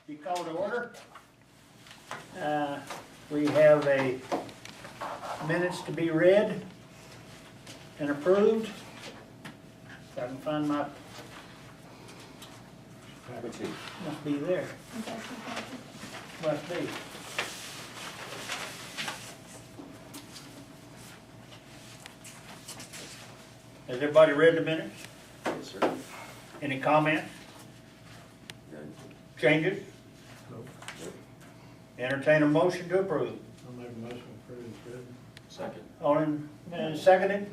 Be called to order. We have a minutes to be read and approved. If I can find my, must be there. Must be. Has everybody read the minutes? Yes, sir. Any comments? None. Changes? Entertain a motion to approve. I'll make a motion to approve as written. Second. All in, seconded?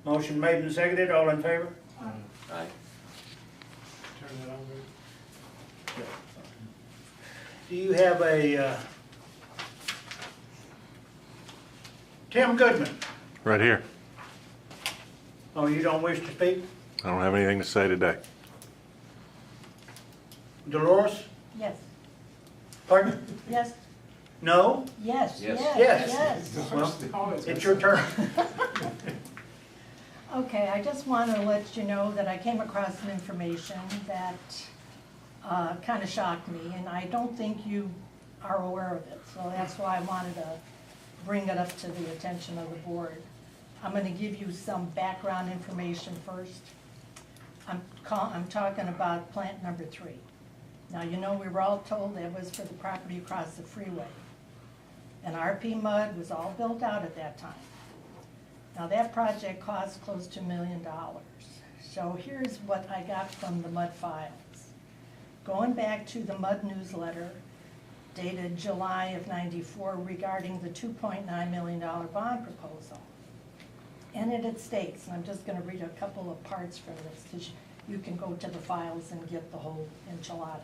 Motion made and seconded, all in favor? Aye. Turn that on, Rick. Do you have a, Tim Goodman? Right here. Oh, you don't wish to speak? I don't have anything to say today. Dolores? Yes, Pardon? yes, No? yes, Yes. yes, Yes. yes. Well, it's your turn. Okay, I just want to let you know that I came across some information that kind of shocked me, and I don't think you are aware of it, so that's why I wanted to bring it up to the attention of the board. I'm going to give you some background information first. I'm talking about plant number 3. Now, you know, we were all told that was for the property across the freeway. And RPMUD was all built out at that time. Now, that project cost close to $1 million. So here's what I got from the MUD files. Going back to the MUD newsletter dated July of '94 regarding the $2.9 million bond proposal. And it states, and I'm just going to read a couple of parts from this because you can go to the files and get the whole enchilada.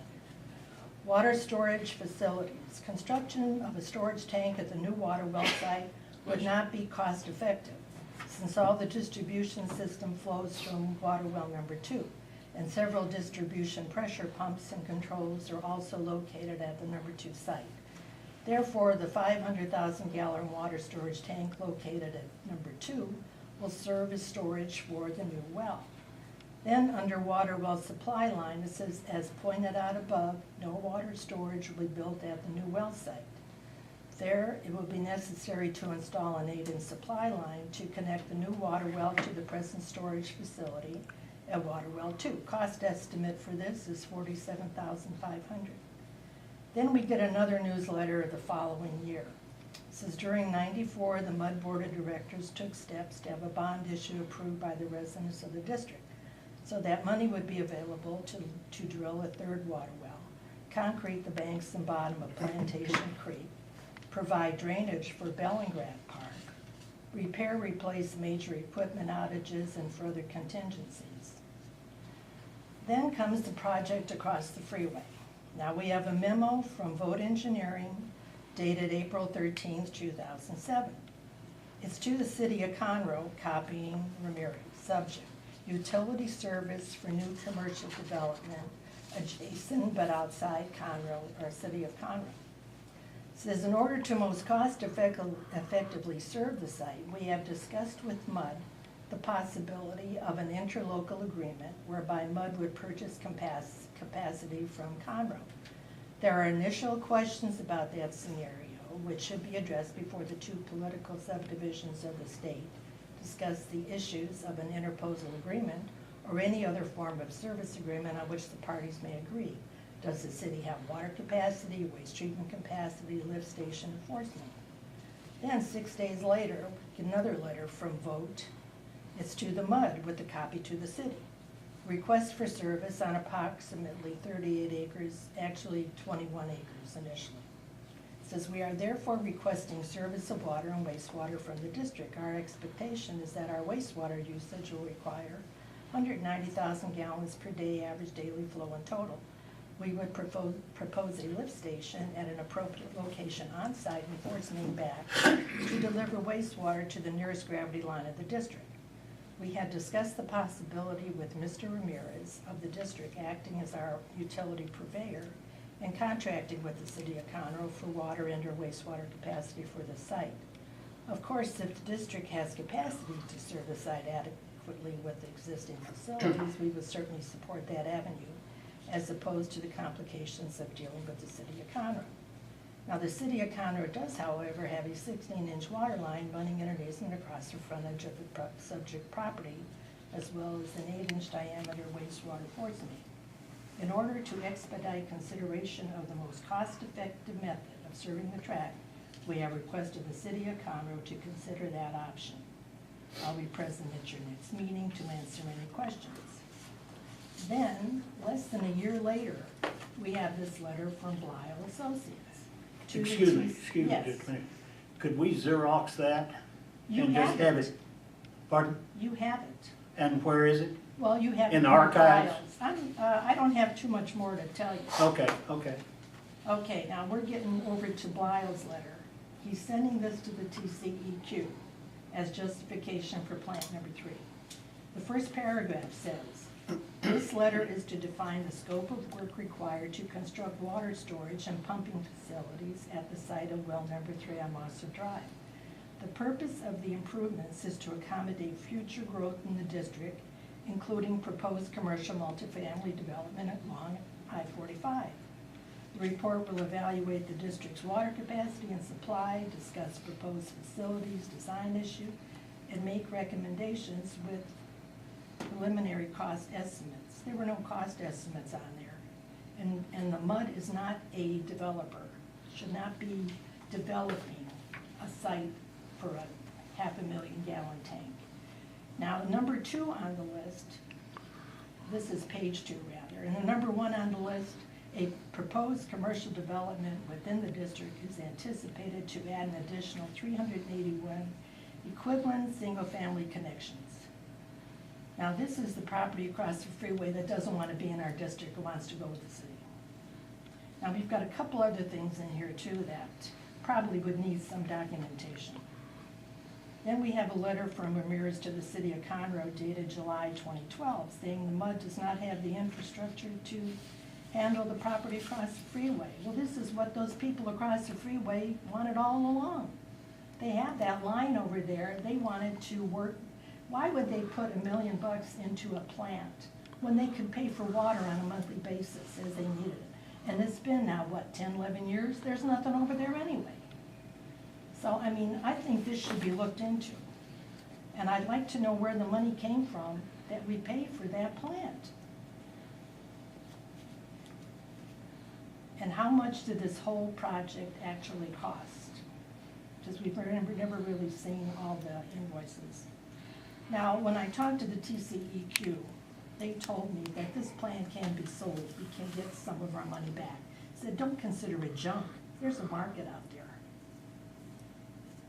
Water storage facilities. Construction of a storage tank at the new water well site would not be cost effective since all the distribution system flows from water well number 2 and several distribution pressure pumps and controls are also located at the number 2 site. Therefore, the 500,000 gallon water storage tank located at number 2 will serve as storage for the new well. Then under water well supply line, it says, as pointed out above, no water storage will be built at the new well site. There, it will be necessary to install an 8-inch supply line to connect the new water well to the present storage facility at water well 2. Cost estimate for this is $47,500. Then we get another newsletter the following year. It says during '94, the MUD Board of Directors took steps to have a bond issue approved by the residents of the district. So that money would be available to drill a 3rd water well, concrete the banks and bottom of Plantation Creek, provide drainage for Bellingrad Park, repair, replace major equipment outages, and further contingencies. Then comes the project across the freeway. Now we have a memo from Vote Engineering dated April 13th, 2007. It's to the city of Conroe, copying Ramirez. Subject: utility service for new commercial development adjacent but outside Conroe, or city of Conroe. It says, in order to most cost effectively serve the site, we have discussed with MUD the possibility of an interlocal agreement whereby MUD would purchase capacity from Conroe. There are initial questions about that scenario, which should be addressed before the 2 political subdivisions of the state discuss the issues of an interposal agreement or any other form of service agreement on which the parties may agree. Does the city have water capacity, waste treatment capacity, lift station enforcement? Then 6 days later, another letter from Vote. It's to the MUD with a copy to the city. Request for service on approximately 38 acres, actually 21 acres initially. It says, we are therefore requesting service of water and wastewater from the district. Our expectation is that our wastewater usage will require 190,000 gallons per day average daily flow in total. We would propose a lift station at an appropriate location on site and force main back to deliver wastewater to the nearest gravity line of the district. We had discussed the possibility with Mr. Ramirez of the district acting as our utility purveyor and contracting with the city of Conroe for water and or wastewater capacity for the site. Of course, if the district has capacity to serve the site adequately with existing facilities, we would certainly support that avenue as opposed to the complications of dealing with the city of Conroe. Now, the city of Conroe does, however, have a 16-inch water line running underneath and across the frontage of the subject property, as well as an 8-inch diameter wastewater force main. In order to expedite consideration of the most cost-effective method of serving the tract, we have requested the city of Conroe to consider that option. I'll be present at your next meeting to answer any questions. Then, less than a year later, we have this letter from Blyle Associates. to the Excuse me, Yes. just a minute. Could we Xerox that? You And just have have it. it? Pardon? You have it. And where is it? Well, you have. In the your archives? files. I don't have too much more to tell you. Okay, okay. Okay, now we're getting over to Blyle's letter. He's sending this to the TCEQ as justification for plant number 3. The first paragraph says, this letter is to define the scope of work required to construct water storage and pumping facilities at the site of well number 3 on Monster Drive. The purpose of the improvements is to accommodate future growth in the district, including proposed commercial multifamily development along I-45. The report will evaluate the district's water capacity and supply, discuss proposed facilities, design issue, and make recommendations with preliminary cost estimates. There were no cost estimates on there. And the MUD is not a developer, should not be developing a site for a 500,000 gallon tank. Now, number 2 on the list, this is page 2 rather, and the number 1 on the list, a proposed commercial development within the district is anticipated to add an additional 381 equivalent single-family connections. Now, this is the property across the freeway that doesn't want to be in our district, who wants to go with the city. Now, we've got a couple other things in here too that probably would need some documentation. Then we have a letter from Ramirez to the city of Conroe dated July 2012, saying the MUD does not have the infrastructure to handle the property across the freeway. Well, this is what those people across the freeway wanted all along. They have that line over there, they wanted to work. Why would they put $1 million into a plant when they could pay for water on a monthly basis as they needed it? And it's been now, what, 10, 11 years? There's nothing over there anyway. So, I mean, I think this should be looked into. And I'd like to know where the money came from that we paid for that plant. And how much did this whole project actually cost? Because we've never really seen all the invoices. Now, when I talked to the TCEQ, they told me that this plant can be sold. We can get some of our money back. I said, don't consider it junk. There's a market out there.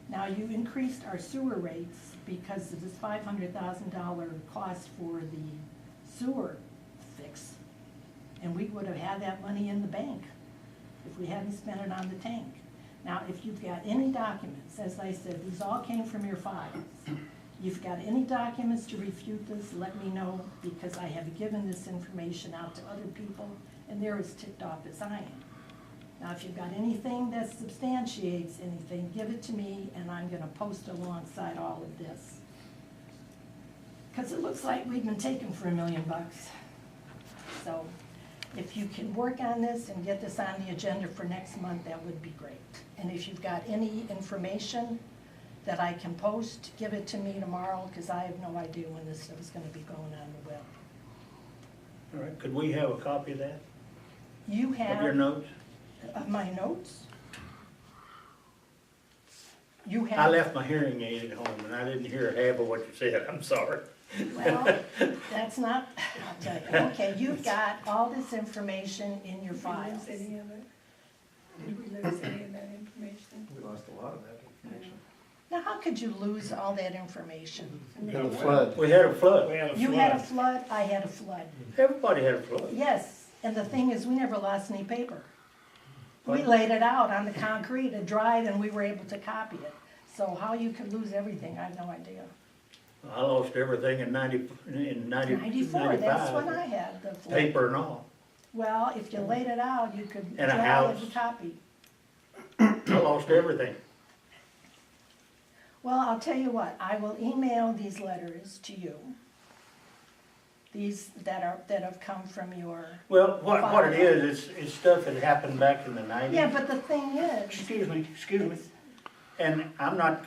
Now, you increased our sewer rates because of this $500,000 cost for the sewer fix. And we would have had that money in the bank if we hadn't spent it on the tank. Now, if you've got any documents, as I said, these all came from your files. You've got any documents to refute this, let me know, because I have given this information out to other people, and they're as ticked off as I am. Now, if you've got anything that substantiates anything, give it to me, and I'm gonna post alongside all of this. Because it looks like we've been taken for $1 million. So, if you can work on this and get this on the agenda for next month, that would be great. And if you've got any information that I can post, give it to me tomorrow, because I have no idea when this stuff is gonna be going on the web. All right, could we have a copy of that? You have. Of your notes? Of my notes? You have. I left my hearing aid at home and I didn't hear half of what you said, I'm sorry. Well, that's not, I'll tell you. Okay, you've got all this information in your files. Did we lose any of it? Did we lose any of that information? We lost a lot of that information. Now, how could you lose all that information? We had a flood. We had a flood. You had a flood, I had a flood. Everybody had a flood. Yes, and the thing is, we never lost any paper. We What? laid it out on the concrete, it dried, and we were able to copy it. So how you could lose everything, I have no idea. I lost everything in 94, that's when I 95, had the flood. paper and all. Well, if you laid it out, you could And a dry it house. and copy. I lost everything. Well, I'll tell you what, I will email these letters to you. these that have come from your, Well, what it is, it's stuff that happened back in the nineties. yeah, but the thing is, Excuse me, and I'm not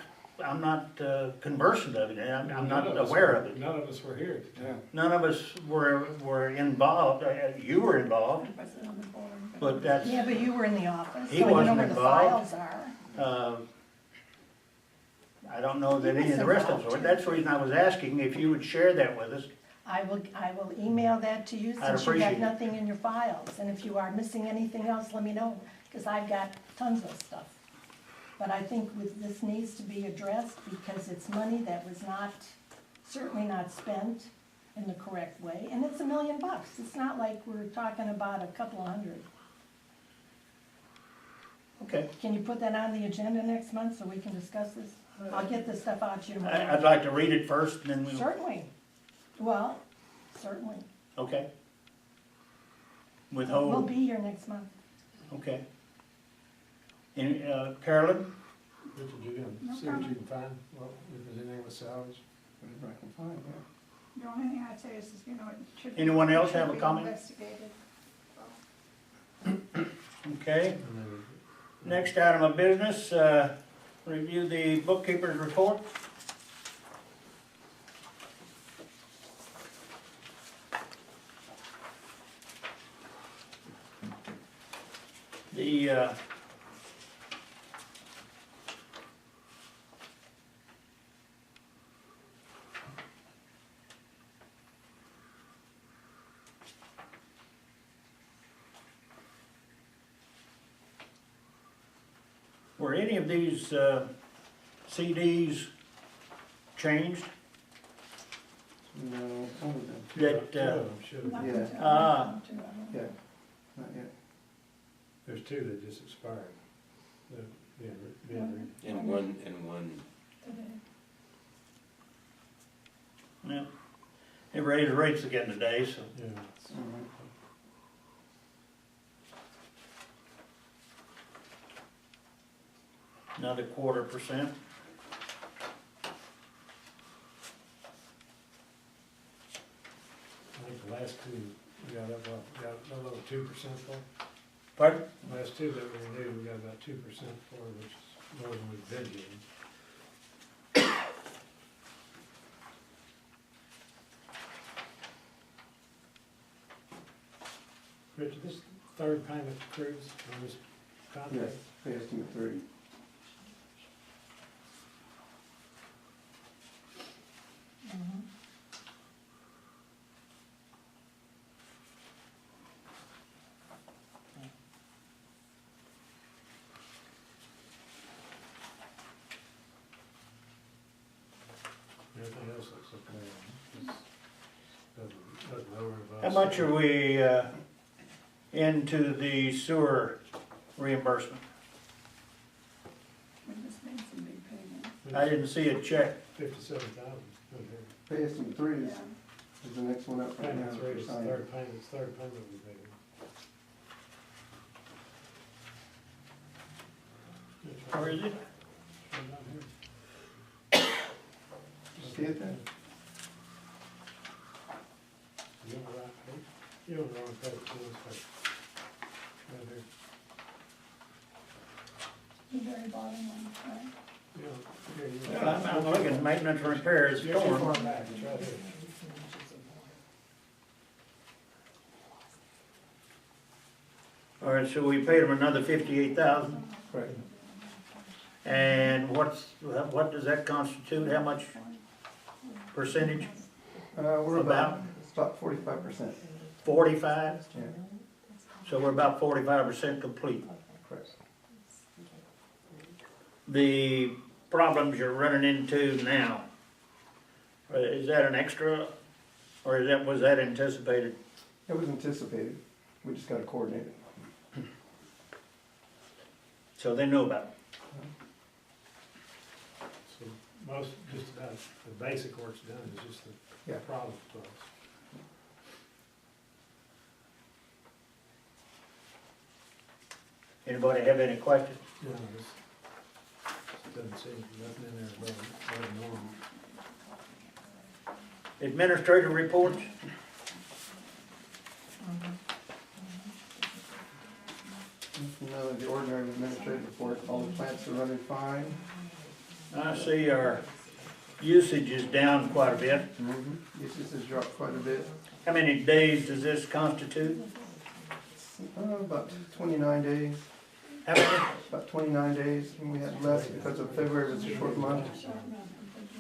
conversant of it, and I'm not aware of it. None of us were here at the time. None of us were involved, you were involved, I wasn't on the board. but that's, yeah, but you were in the office, so He you know wasn't where the involved. files are. I don't know that any of the rest of us were. That's the reason I was asking if you would share that with us. I will email that to you I'd since you appreciate have it. nothing in your files, and if you are missing anything else, let me know, because I've got tons of stuff. But I think this needs to be addressed because it's money that was certainly not spent in the correct way, and it's $1 million. It's not like we're talking about a couple of hundred. Okay. Can you put that on the agenda next month so we can discuss this? I'll get this stuff out to you tomorrow. I'd like to read it first, and then we'll, Certainly. Well, certainly. okay. We'll Withhold, be here next month. okay. Any, Carolyn? Richard, you No can see what problem. you can find, well, if there's anything with salvage. Whatever I can find, yeah. The only thing I'd say is, you know, it should be. Anyone else should have a be comment? Investigated. Okay. And then Next item of business, review the bookkeeper's report. The, were any of these CDs changed? No, some of them, That, two of them should have. Nothing Yeah. to- nothing to- yeah, not yet. There's two that just expired. Yeah, And one, today. yeah, they raised rates again today, so. yeah. Mhm. Another 1/4%. I think the last two, we got a little 2% for. Pardon? Last two that we renewed, we got about 2% for, which is more than we've been getting. Richard, this third payment cruise on this Yes, contract, pay estimate 30. Mhm. everything else looks okay. Just doesn't over and above. How much are we into the sewer reimbursement? We just made some big payments. I didn't see a check. 57,000. Pay estimate 3 Yeah. is the next one up right now. Payment three for is signing. third payment, it's third payment we paid. Where is it? See it there? You on the right page? You're on the wrong page, it's on this page. Right here. The very bottom one, right? Here you Well, are. I'm looking, maintenance and repairs, You're too far storm. back, it's right here. All right, so we paid them another 58,000. Correct. And what does that constitute? How much percentage? We're About? about 45%. 45? Yeah, So we're about 45% complete. correct. The problems you're running into now, is that an extra, or was that anticipated? It was anticipated. We just got to coordinate it. So they know about it. So most, just about the basic work's done, it's just the Yeah. problem stuff. Anybody have any questions? No, this doesn't seem, nothing in there above normal. Administrative reports? Now the ordinary administrative report, all the plants are running fine. I see our usage is down quite a bit. Usage has dropped quite a bit. How many days does this constitute? About 29 days. How many? About 29 days, and we had less because of February was a short month.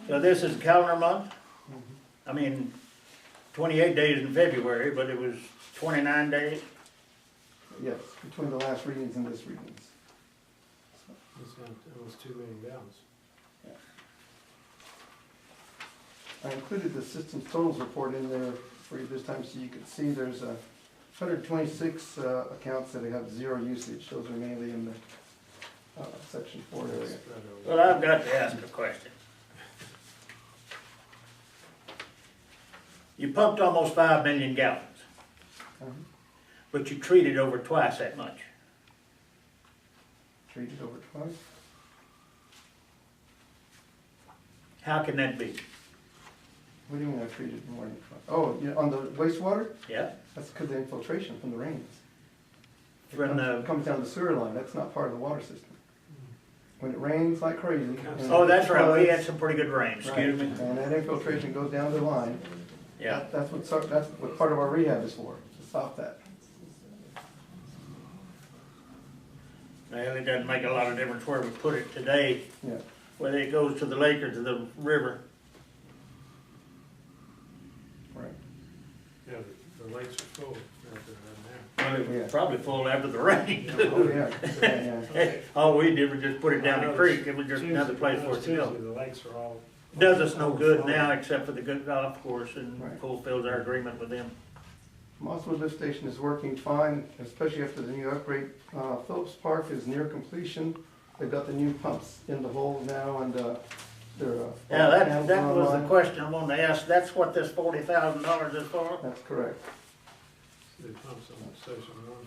So this is a calendar month? I mean, 28 days in February, but it was 29 days? Yes, between the last readings and this readings. It's got almost 2 million gallons. I included the systems totals report in there for you this time so you could see there's 126 accounts that have zero usage. Those are mainly in the section 4 area. Spread over. Well, I've got to ask a question. You pumped almost 5 million gallons, but you treated over twice that much. Treated over twice. How can that be? What do you mean I treated more than twice? Oh, yeah, on the wastewater? Yeah? That's because of the infiltration from the rains. From the, It comes down the sewer line, that's not part of the water system. When it rains like crazy. and oh, that's right, we had floods, some pretty good rain, excuse me. right, and that infiltration goes down the line. Yeah. That's what part of our rehab is for, to stop that. Well, it doesn't make a lot of difference where we put it today, Yeah, whether it goes to the lake or to the river. right. Yeah, the lakes are full out there right Well, it Yeah. was probably full after the rain. Oh, yeah, yeah, yeah. All we did was just put it down the now. creek, it was just another place for it to go. The lakes are all. Does us no good now, except for the good golf course, and Right. fulfills our agreement with them. Mosswood Lift Station is working fine, especially after the new upgrade. Phillips Park is near completion. They've got the new pumps in the hole now and they're. Yeah, that panels was the online. question I wanted to ask, that's what this $40,000 is for? That's correct. The pumps on station 1.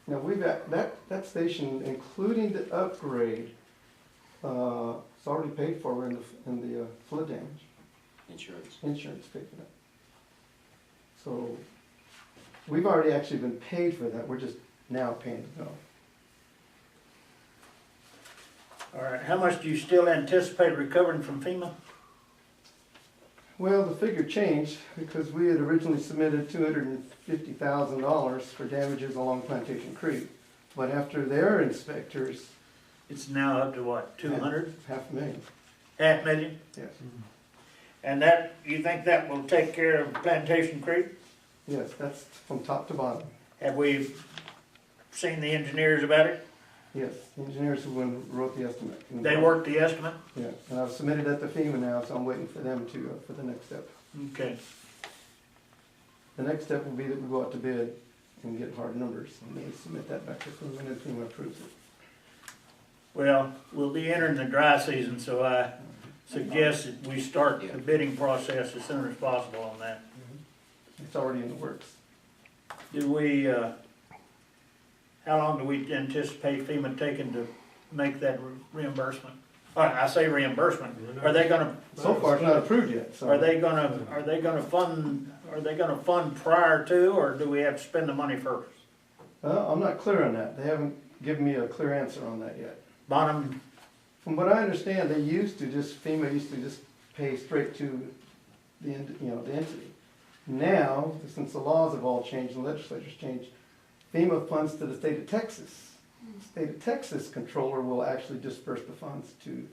Now, we've got, that station, including the upgrade, it's already paid for in the flood damage. Insurance. Insurance paid for that. So, we've already actually been paid for that, we're just now paying to go. All right, how much do you still anticipate recovering from FEMA? Well, the figure changed because we had originally submitted $250,000 for damages along Plantation Creek. But after their inspectors, It's now up to what, 200? $500,000, $500,000? yes. And that, you think that will take care of Plantation Creek? Yes, that's from top to bottom. Have we seen the engineers about it? Yes, the engineers who wrote the estimate. They worked the estimate? Yeah, and I've submitted that to FEMA now, so I'm waiting for them to, for the next step. Okay. The next step will be that we go out to bid and get hard numbers, and then submit that back to FEMA, and then FEMA approves it. Well, we'll be entering the dry season, so I suggest that we start the bidding process as soon as possible on that. It's already in the works. Do we, how long do we anticipate FEMA taking to make that reimbursement? I say reimbursement, are they gonna, So far, it's not approved yet, so. are they gonna fund prior to, or do we have to spend the money first? I'm not clear on that. They haven't given me a clear answer on that yet. Bottom, From what I understand, FEMA used to just pay straight to the entity. Now, since the laws have all changed and the legislature's changed, FEMA funds to the state of Texas. The state of Texas controller will actually disperse the funds to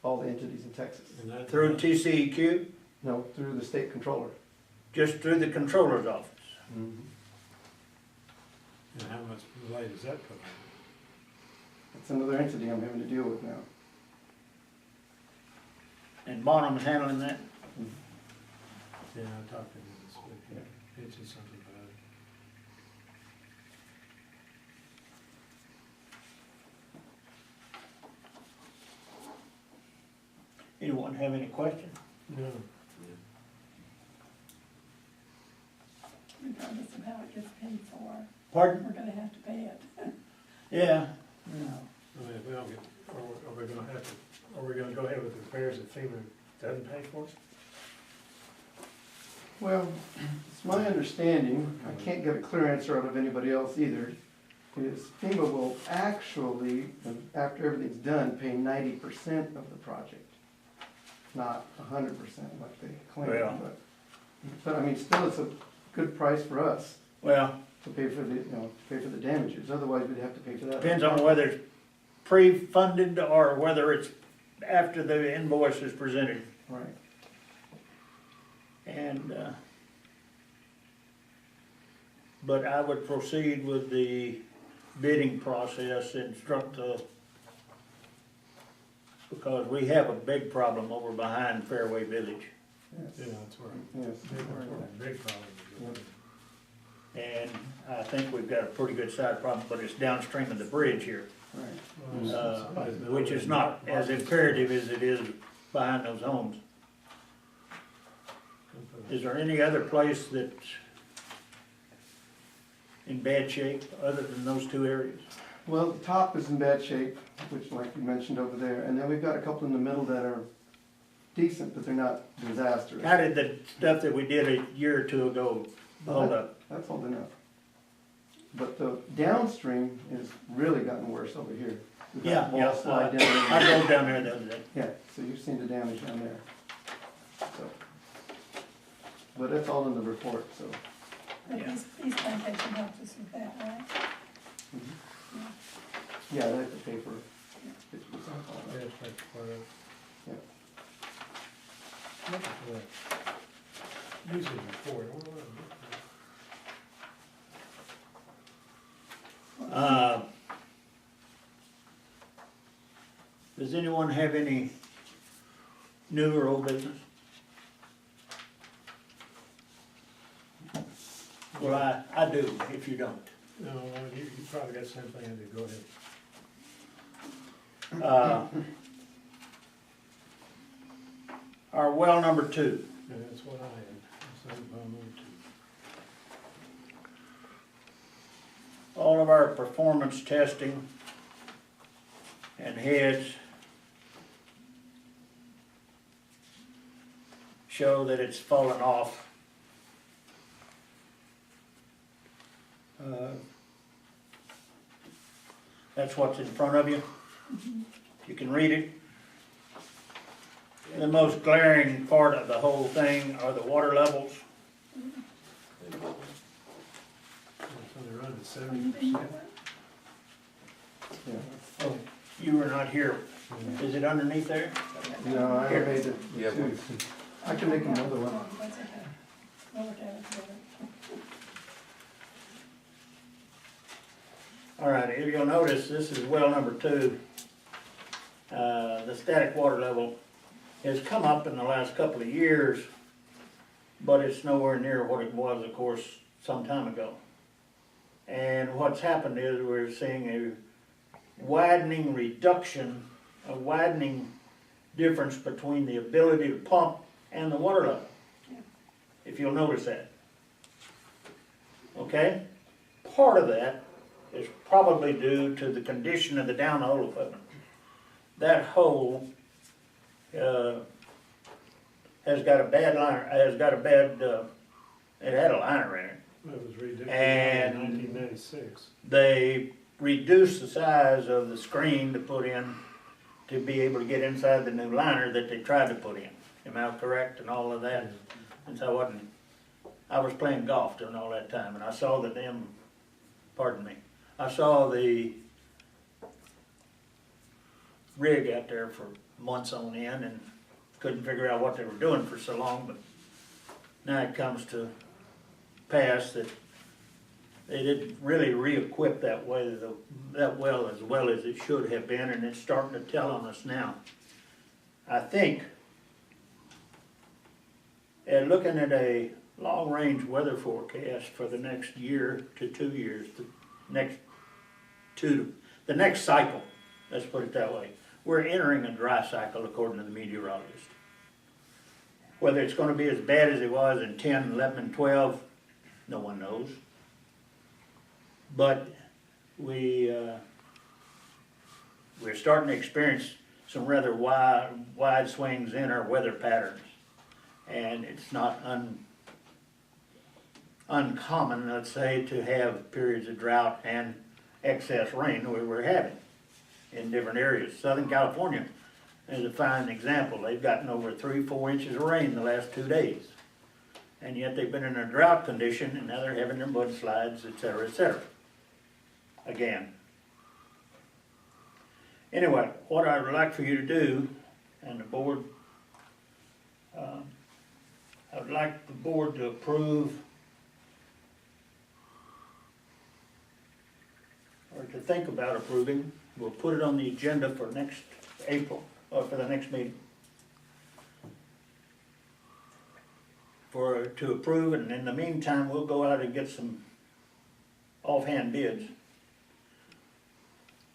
all the entities in Texas. And that- through TCEQ, No, through the state controller. just through the controller's office. And how much delay does that put on? It's another entity I'm having to deal with now. And Bonham's handling that? Yeah, I talked to him this week. He mentioned something about it. Anyone have any questions? No. Regardless of how it gets paid for, Pardon? we're gonna have to pay it. Yeah. I mean, if we don't get, are we gonna have to, are we gonna go ahead with the repairs that FEMA doesn't pay for? Well, it's my understanding, I can't get a clear answer out of anybody else either, is FEMA will actually, after everything's done, pay 90% of the project. Not 100% like they claim, Well. but I mean, still it's a good price for us Well, to pay for the, pay for the damages, otherwise we'd have to pay for that. depends on whether it's pre-funded or whether it's after the invoice is presented. Right, And, but I would proceed with the bidding process, instruct the, because we have a big problem over behind Fairway Village. Yeah, that's where, yes. that's where the big problem is. And I think we've got a pretty good side problem, but it's downstream of the bridge here, Right. Well, somebody's been which over is there. not as imperative as it is behind those homes. Is there any other place that's in bad shape other than those two areas? Well, the top is in bad shape, which like you mentioned over there, and then we've got a couple in the middle that are decent, but they're not disastrous. How did the stuff that we did a year or two ago hold up? That's holding up. But the downstream has really gotten worse over here. We've got Yeah, wall slide down I there. drove down there the other day. Yeah, so you've seen the damage down there. So, but that's all in the report, so. But these plantation helped us with that, right? Yeah, they have to pay for 50% Yeah, of it. it's like part of. Yeah. Looking for that. Usage report, I wonder what I'm Does anyone have any new or old business? Well, I do, if you don't. No, you probably got the same thing I did, go ahead. Our well number 2, Yeah, that's what I had, that's what I'm moving to. all of our performance testing and heads show that it's fallen off. That's what's in front of you. You can read it. The most glaring part of the whole thing are the water levels. It's only running at 70%. Yeah. Oh, you were not here. Is it underneath there? No, I Here. made it Yeah, two. I can make another one. That's okay. We'll look at it together. All right, if you'll notice, this is well number 2. The static water level has come up in the last couple of years, but it's nowhere near what it was, of course, some time ago. And what's happened is we're seeing a widening reduction, a widening difference between the ability to pump and the water level. If you'll notice that. Okay? Part of that is probably due to the condition of the downhole equipment. That hole has got a bad liner, it had a liner in it. That was redone in And- 1996. They reduced the size of the screen to put in to be able to get inside the new liner that they tried to put in. Am I correct and all of that? Since I was playing golf during all that time and I saw I saw the rig out there for months on end and couldn't figure out what they were doing for so long, but now it comes to pass that they didn't really re-equip that well as it should have been, and it's starting to tell on us now. I think, and looking at a long-range weather forecast for the next year to 2 years, the next cycle, let's put it that way. We're entering a dry cycle according to the meteorologist. Whether it's gonna be as bad as it was in 10, 11, and 12, no one knows. But we're starting to experience some rather wide swings in our weather patterns. And it's not uncommon, let's say, to have periods of drought and excess rain we were having in different areas. Southern California is a fine example. They've gotten over 3-4 inches of rain the last 2 days. And yet they've been in a drought condition, and now they're having their mudslides, et cetera, again. Anyway, what I would like for you to do, and the board, I would like the board to approve, or to think about approving. We'll put it on the agenda for next April, or for the next meeting. To approve, and in the meantime, we'll go out and get some offhand bids.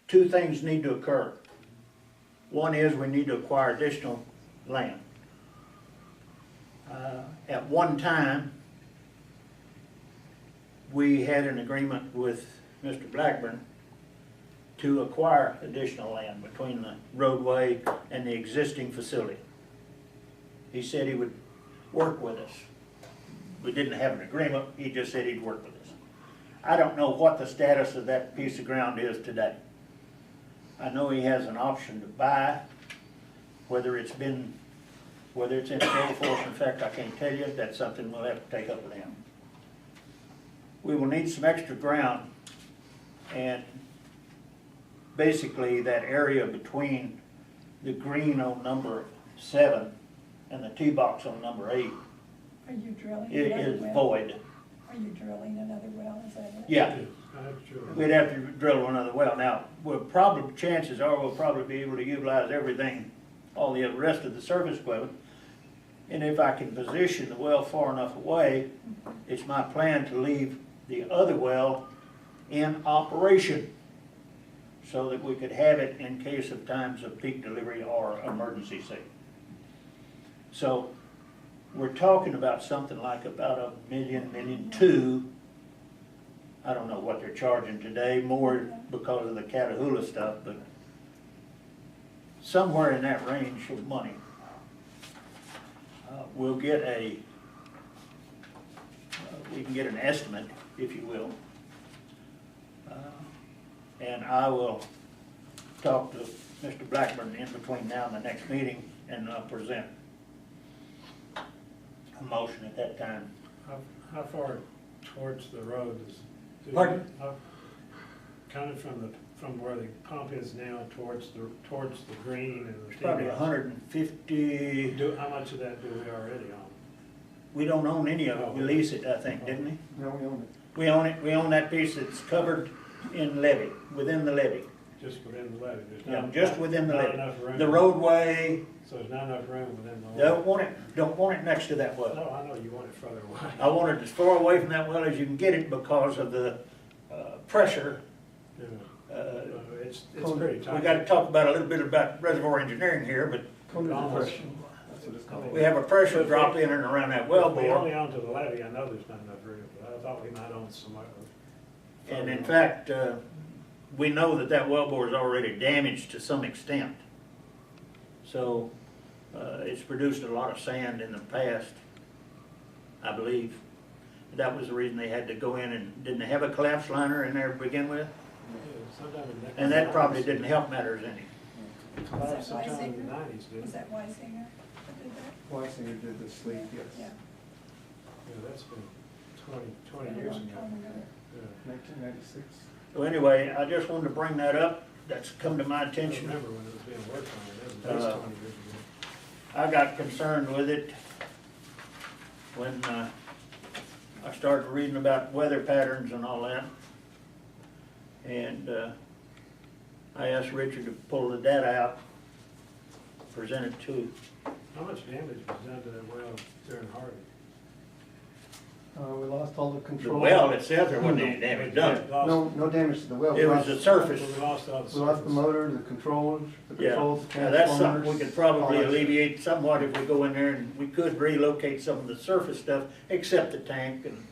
2 things need to occur. One is we need to acquire additional land. At one time, we had an agreement with Mr. Blackburn to acquire additional land between the roadway and the existing facility. He said he would work with us. We didn't have an agreement, he just said he'd work with us. I don't know what the status of that piece of ground is today. I know he has an option to buy, whether it's in full force effect, I can't tell you. That's something we'll have to take up with him. We will need some extra ground, and basically that area between the green on number 7 and the tee box on number 8 Are you drilling it another is well? void. Are you drilling another well, is that it? Yeah, Sure. we'd have to drill another well. Now, chances are we'll probably be able to utilize everything, all the rest of the surface equipment. And if I can position the well far enough away, it's my plan to leave the other well in operation so that we could have it in case of times of peak delivery or emergency sake. So we're talking about something like about $1.2 million. I don't know what they're charging today, more because of the Catahoula stuff, but somewhere in that range of money. We'll get we can get an estimate, if you will. And I will talk to Mr. Blackburn in between now and the next meeting and present a motion at that time. How far towards the road is? Pardon? Kind of from where the pump is now towards the green and the. It's probably 150. How much of that do we already own? We don't own any of it. We lease it, I think, didn't we? No, we own it. We own it. We own that piece that's covered in levee, within the levee. Just within the levee? There's Yeah, not- just within the not levee. enough room. The roadway, So there's not enough room within the levee? don't want it next to that well. No, I know you want it further away. I want it as far away from that well as you can get it because of the pressure. Yeah. It's pretty tight. We got to talk about a little bit about reservoir engineering here, but Cone of Almost. depression, that's what it's called. we have a pressure drop in and around that well If we only bore. own to the levee, I know there's not enough room, but I thought we might own some other. And in fact, we know that that well bore is already damaged to some extent. So it's produced a lot of sand in the past, I believe. That was the reason they had to go in and didn't have a collapse liner in there to begin with. And that probably didn't help matters any. Was that Sometime in the Weisinger? 90s, didn't Was it? that Weisinger that did that? Weisinger did the sleep, Yeah. yes, Yeah, that's been 20 Yeah, a years long ago. time ago. Yeah. 1996. So anyway, I just wanted to bring that up. That's come to my I don't attention. remember when it was being worked on, it was at least 20 years ago. I got concerned with it when I started reading about weather patterns and all that. And I asked Richard to pull the data out, present it to. How much damage was done to that well during Harvey? We lost all the The control. well itself, there wasn't any damage done. No damage to the well. It was the surface. We lost all the We lost the surface. motor, the controllers, the Yeah, controls, the now that's something we transformers, could probably all that. alleviate somewhat if we go in there, and we could relocate some of the surface stuff, except the tank and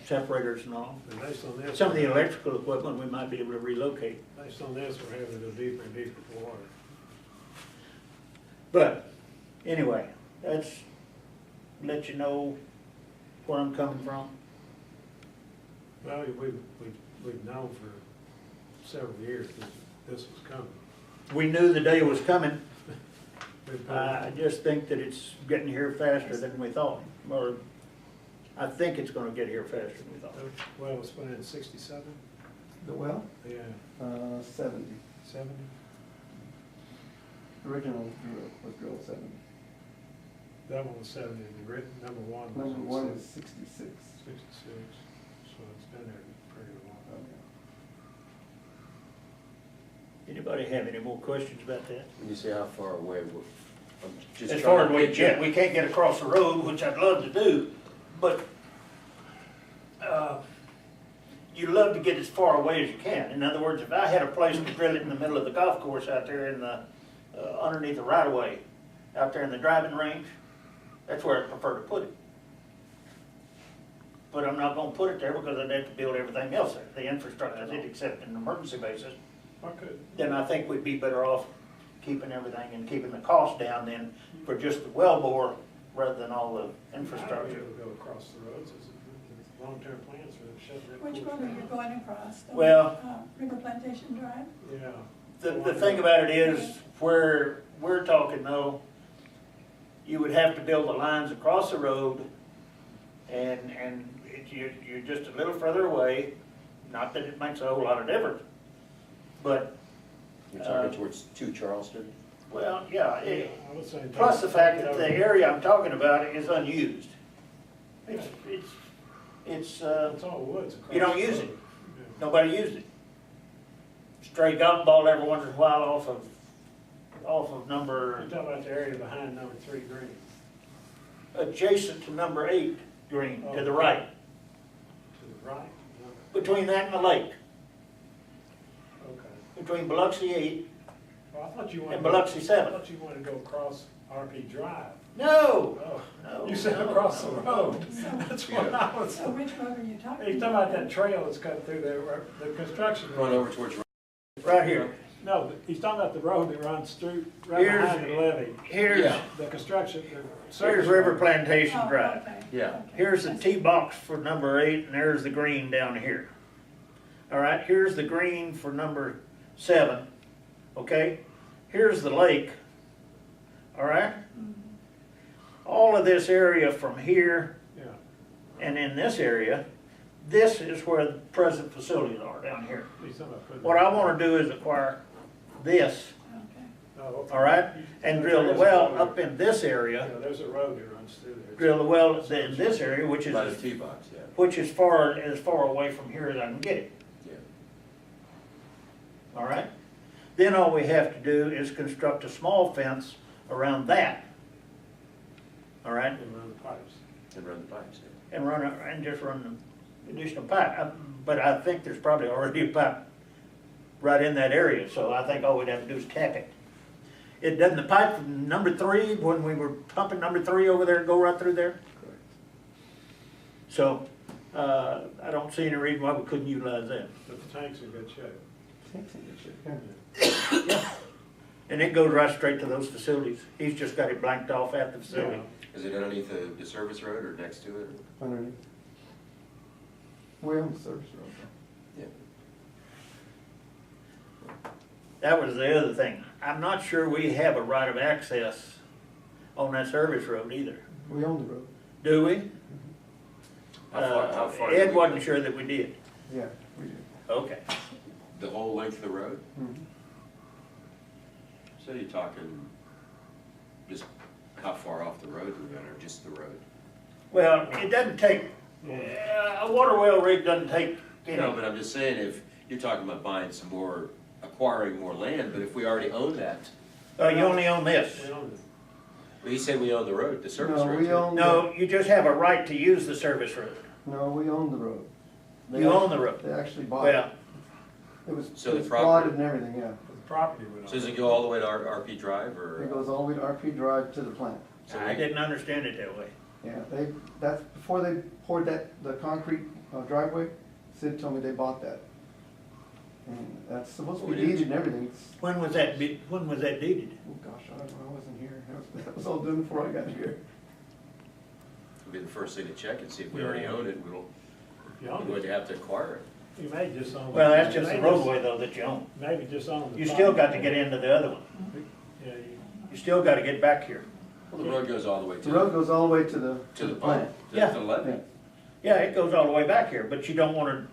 separators and all. And based on this. Some of the electrical equipment we might be able to relocate. Based on this, we're having to go deeper and deeper for water. But, anyway, that's, let you know where I'm coming from? Well, we've known for several years that this was coming. We knew the day was coming. We've put- I just think that it's getting here faster than we thought. Or, I think it's gonna get here faster than we thought. Well, it was put in 67, The well, yeah, 70. 70. Original drill was drilled 70. That one was 70, the written, number one was. Number in one was 66. 66, so it's been there pretty long. Anybody have any more questions about that? When you say how far away, I'm just As trying far to as we picture- get, we can't get across the road, which I'd love to do, but, you love to get as far away as you can. In other words, if I had a place to drill it in the middle of the golf course out there in the, underneath the right of way, out there in the driving range, that's where I'd prefer to put it. But I'm not gonna put it there because I'd have to build everything else there, the infrastructure, except in an emergency basis. Okay. Then I think we'd be better off keeping everything and keeping the cost down then for just the well bore rather than all the infrastructure. I'd go across the roads, there's long-term plans for shutting that. Which course road are you down. going across? The, Well- River Plantation Drive? Yeah. The thing about it is, where we're talking though, you would have to build the lines across the road and you're just a little further away, not that it makes a whole lot of difference. But, You're talking towards to Charleston? well, yeah, I would say. plus the fact that the area I'm talking about is unused. It's It's all woods across. you don't the use road. it. Yeah. Nobody used it. Stray golf ball every once in a while off of number, You're talking about the area behind number 3 green. adjacent to number 8 green, to the right, To the right? between that and the lake, Okay. between Biloxi 8 Well, I thought you wanted. and Biloxi I 7. thought you wanted to go across RP Drive. No, Oh, no. you said no, across the no, road. So, That's what I was. so which road are you talking about? He's talking about that trail that's cut through there, the construction. Going road. over towards, Right here. No, he's talking about the road that runs through, right Here's- behind the levee. Here's, Yeah. The construction. here's River Plantation Oh, Drive. okay, Yeah. okay. Here's the tee box for number 8, and there's the green down here. All right, here's the green for number 7, okay? Here's the lake, all right? All of this area from here Yeah. and in this area, this is where the present facilities are down here. He's talking about putting. What I want to do is acquire this, Okay. Oh, okay. all right? And drill the well up in this area, Yeah, there's a road that runs through there. drill the well in this area, which by the is tee box, yeah. as far away from here as I can get it. Yeah. All right? Then all we have to do is construct a small fence around that. All right? And run the pipes. And run the pipes, yeah. And just run the additional pipe. But I think there's probably already a pipe right in that area, so I think all we'd have to do is tap it. It doesn't, the pipe from number 3, when we were pumping number 3 over there, go right through there? Correct. So, I don't see any reason why we couldn't utilize that. But the tank's in good shape. Takes it, it should, yeah. Yeah. And it goes right straight to those facilities. He's just got it blanked off at the facility. Yeah. Is it underneath the service road or next to it? Underneath. We're on the service road though. Yeah. That was the other thing. I'm not sure we have a right of access on that service road either. We own the road. Do we? How far do Ed we wasn't go? sure that we did. Yeah, we do. Okay. The whole length of the road? Mhm. So you're talking just how far off the road we are, or just the road? Well, it doesn't take, a water well rig doesn't take any. No, but I'm just saying, if you're talking about buying some more, acquiring more land, but if we already own that, You only own this. We own it. well, you said we own the road, the service No, road. we too. own. No, you just have a right to use the service road. No, we own the road. You own the road. They actually bought it. Well, It was, So it the was property- plotted and everything, yeah. The property would. So does it go all the way to RP Drive, It or? goes all the way to RP Drive to the plant. So I we- didn't understand it that way. Yeah, that's, before they poured the concrete driveway, Sid told me they bought that. And that's supposed to be We didn't- deeded and everything. It's, When was that deeded? oh gosh, I don't know, I wasn't here. That was all done before I got here. It'll be the first thing to check and see if we already Yeah. own it, we don't, You own we're going it. to have to acquire it. You may just own. Well, that's just the maybe roadway though that you own. Maybe just own the. You still got to top. get into the other one. Yeah, You still gotta get back here. Well, the road goes all the way The road goes all the way to the plant, plant. Yeah. to the levee. Yeah. Yeah, it goes all the way back here, but you don't wanna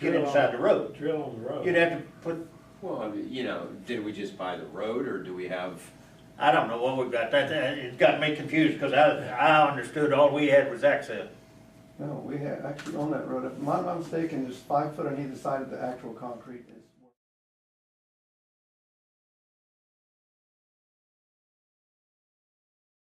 get inside the road. drill on the road. You'd have to put, Well, I mean, you know, did we just buy the road, or do we have, I don't know what we've got, it got me confused, cause I understood all we had was access. No, we actually own that road. If I'm not mistaken, there's 5 foot on either side of the actual concrete. It's